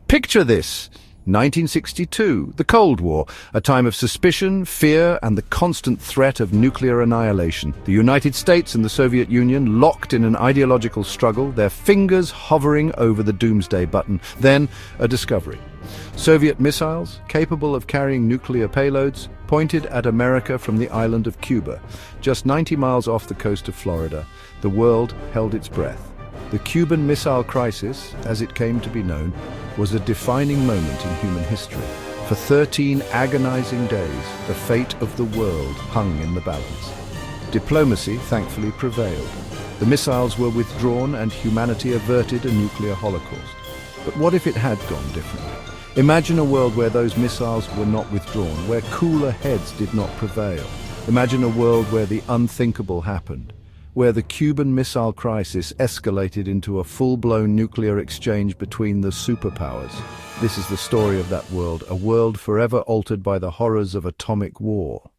Picture this. 1962, the Cold War, a time of suspicion, fear, and the constant threat of nuclear annihilation. The United States and the Soviet Union locked in an ideological struggle, their fingers hovering over the doomsday button. Then, a discovery. Soviet missiles, capable of carrying nuclear payloads, pointed at America from the island of Cuba. Just 90 miles off the coast of Florida, the world held its breath. The Cuban Missile Crisis, as it came to be known, was a defining moment in human history. For 13 agonizing days, the fate of the world hung in the balance. Diplomacy, thankfully, prevailed. The missiles were withdrawn and humanity averted a nuclear holocaust. But what if it had gone differently? Imagine a world where those missiles were not withdrawn, where cooler heads did not prevail. Imagine a world where the unthinkable happened, where the Cuban Missile Crisis escalated into a full-blown nuclear exchange between the superpowers. This is the story of that world, a world forever altered by the horrors of atomic war.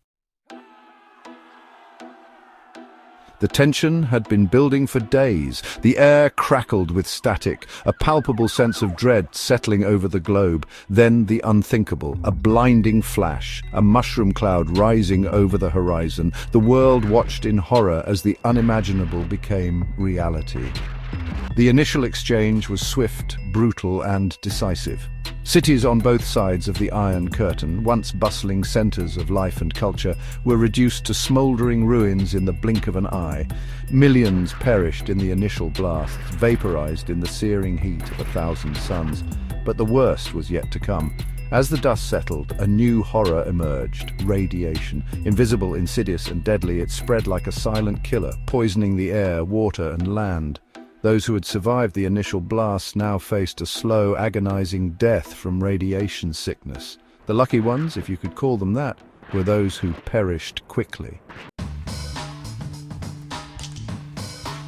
The tension had been building for days. The air crackled with static, a palpable sense of dread settling over the globe. Then the unthinkable, a blinding flash, a mushroom cloud rising over the horizon. The world watched in horror as the unimaginable became reality. The initial exchange was swift, brutal, and decisive. Cities on both sides of the Iron Curtain, once bustling centers of life and culture, were reduced to smoldering ruins in the blink of an eye. Millions perished in the initial blasts, vaporized in the searing heat of 1,000 suns. But the worst was yet to come. As the dust settled, a new horror emerged: radiation. Invisible, insidious, and deadly, it spread like a silent killer, poisoning the air, water, and land. Those who had survived the initial blasts now faced a slow, agonizing death from radiation sickness. The lucky ones, if you could call them that, were those who perished quickly.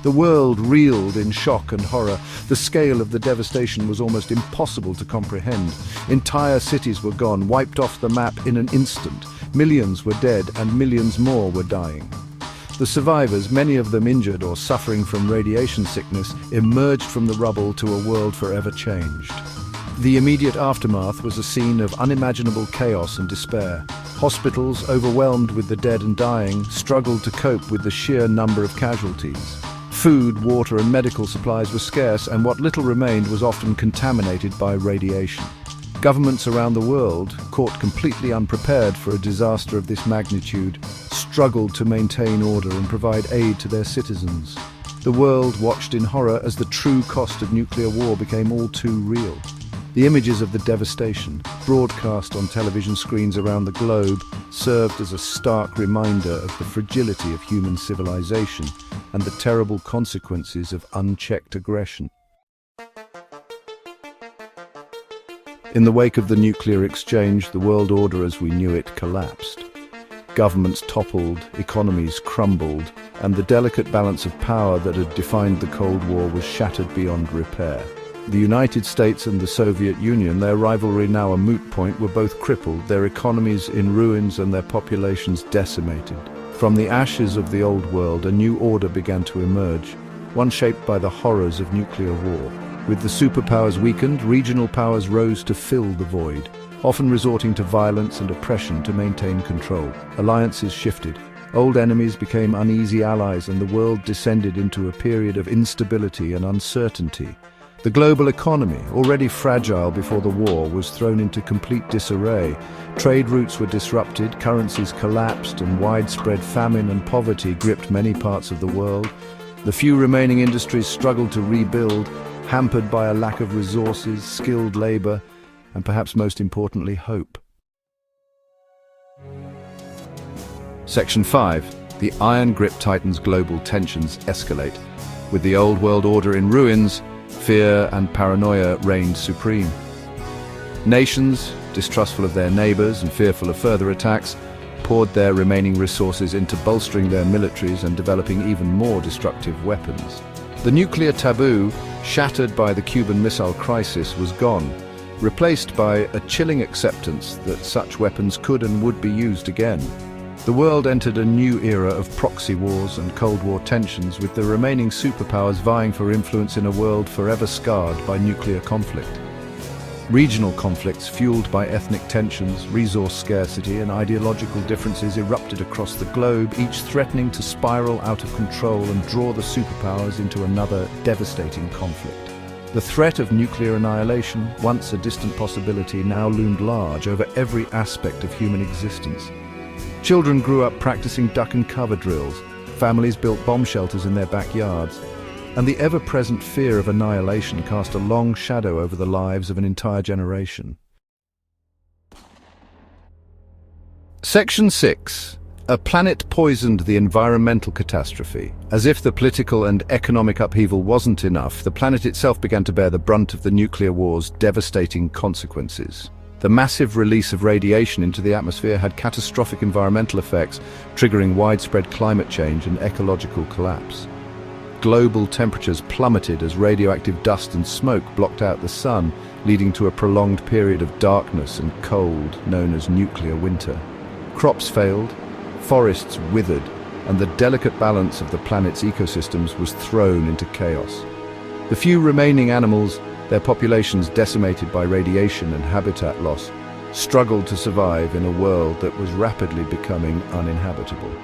The world reeled in shock and horror. The scale of the devastation was almost impossible to comprehend. Entire cities were gone, wiped off the map in an instant. Millions were dead and millions more were dying. The survivors, many of them injured or suffering from radiation sickness, emerged from the rubble to a world forever changed. The immediate aftermath was a scene of unimaginable chaos and despair. Hospitals, overwhelmed with the dead and dying, struggled to cope with the sheer number of casualties. Food, water, and medical supplies were scarce, and what little remained was often contaminated by radiation. Governments around the world, caught completely unprepared for a disaster of this magnitude, struggled to maintain order and provide aid to their citizens. The world watched in horror as the true cost of nuclear war became all too real. The images of the devastation, broadcast on television screens around the globe, served as a stark reminder of the fragility of human civilization and the terrible consequences of unchecked aggression. In the wake of the nuclear exchange, the world order as we knew it collapsed. Governments toppled, economies crumbled, and the delicate balance of power that had defined the Cold War was shattered beyond repair. The United States and the Soviet Union, their rivalry now a moot point, were both crippled, their economies in ruins and their populations decimated. From the ashes of the old world, a new order began to emerge, one shaped by the horrors of nuclear war. With the superpowers weakened, regional powers rose to fill the void, often resorting to violence and oppression to maintain control. Alliances shifted. Old enemies became uneasy allies, and the world descended into a period of instability and uncertainty. The global economy, already fragile before the war, was thrown into complete disarray. Trade routes were disrupted, currencies collapsed, and widespread famine and poverty gripped many parts of the world. The few remaining industries struggled to rebuild, hampered by a lack of resources, skilled labor, and perhaps most importantly, hope. Section 5. The iron grip tightens, global tensions escalate. With the old world order in ruins, fear and paranoia reigned supreme. Nations, distrustful of their neighbors and fearful of further attacks, poured their remaining resources into bolstering their militaries and developing even more destructive weapons. The nuclear taboo, shattered by the Cuban Missile Crisis, was gone, replaced by a chilling acceptance that such weapons could and would be used again. The world entered a new era of proxy wars and Cold War tensions, with the remaining superpowers vying for influence in a world forever scarred by nuclear conflict. Regional conflicts fueled by ethnic tensions, resource scarcity, and ideological differences erupted across the globe, each threatening to spiral out of control and draw the superpowers into another devastating conflict. The threat of nuclear annihilation, once a distant possibility, now loomed large over every aspect of human existence. Children grew up practicing duck and cover drills, families built bomb shelters in their backyards, and the ever-present fear of annihilation cast a long shadow over the lives of an entire generation. Section 6. A planet poisoned the environmental catastrophe. As if the political and economic upheaval wasn't enough, the planet itself began to bear the brunt of the nuclear war's devastating consequences. The massive release of radiation into the atmosphere had catastrophic environmental effects, triggering widespread climate change and ecological collapse. Global temperatures plummeted as radioactive dust and smoke blocked out the sun, leading to a prolonged period of darkness and cold known as nuclear winter. Crops failed, forests withered, and the delicate balance of the planet's ecosystems was thrown into chaos. The few remaining animals, their populations decimated by radiation and habitat loss, struggled to survive in a world that was rapidly becoming uninhabitable.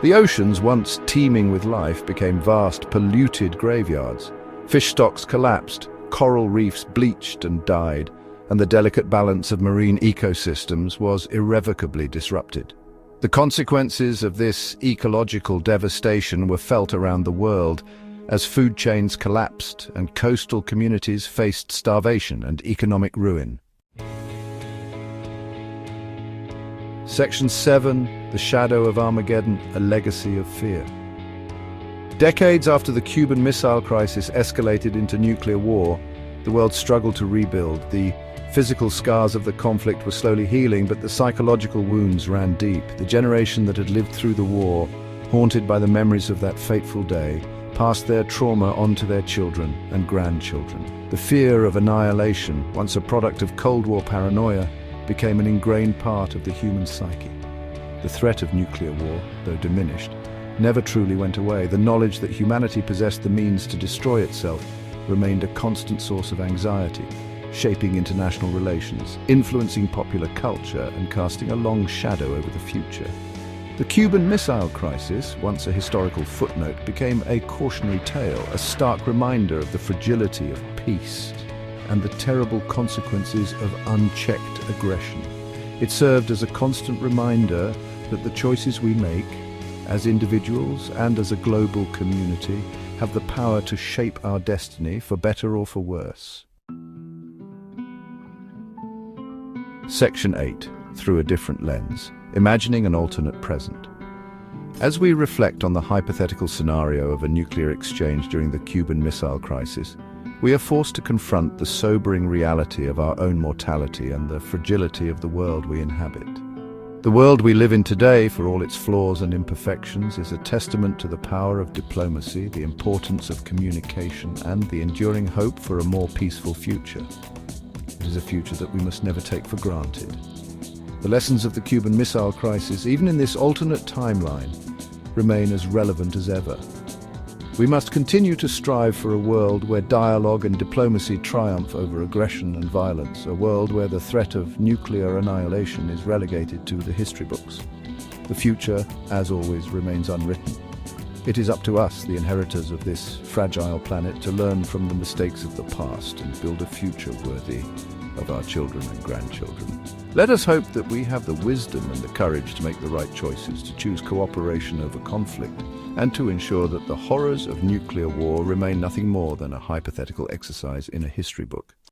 The oceans, once teeming with life, became vast, polluted graveyards. Fish stocks collapsed, coral reefs bleached and died, and the delicate balance of marine ecosystems was irrevocably disrupted. The consequences of this ecological devastation were felt around the world as food chains collapsed and coastal communities faced starvation and economic ruin. Section 7. The Shadow of Armageddon, a Legacy of Fear. Decades after the Cuban Missile Crisis escalated into nuclear war, the world struggled to rebuild. The physical scars of the conflict were slowly healing, but the psychological wounds ran deep. The generation that had lived through the war, haunted by the memories of that fateful day, passed their trauma on to their children and grandchildren. The fear of annihilation, once a product of Cold War paranoia, became an ingrained part of the human psyche. The threat of nuclear war, though diminished, never truly went away. The knowledge that humanity possessed the means to destroy itself remained a constant source of anxiety, shaping international relations, influencing popular culture, and casting a long shadow over the future. The Cuban Missile Crisis, once a historical footnote, became a cautionary tale, a stark reminder of the fragility of peace and the terrible consequences of unchecked aggression. It served as a constant reminder that the choices we make, as individuals and as a global community, have the power to shape our destiny for better or for worse. Section 8. Through a different lens. Imagining an alternate present. As we reflect on the hypothetical scenario of a nuclear exchange during the Cuban Missile Crisis, we are forced to confront the sobering reality of our own mortality and the fragility of the world we inhabit. The world we live in today, for all its flaws and imperfections, is a testament to the power of diplomacy, the importance of communication, and the enduring hope for a more peaceful future. It is a future that we must never take for granted. The lessons of the Cuban Missile Crisis, even in this alternate timeline, remain as relevant as ever. We must continue to strive for a world where dialogue and diplomacy triumph over aggression and violence, a world where the threat of nuclear annihilation is relegated to the history books. The future, as always, remains unwritten. It is up to us, the inheritors of this fragile planet, to learn from the mistakes of the past and build a future worthy of our children and grandchildren. Let us hope that we have the wisdom and the courage to make the right choices, to choose cooperation over conflict, and to ensure that the horrors of nuclear war remain nothing more than a hypothetical exercise in a history book.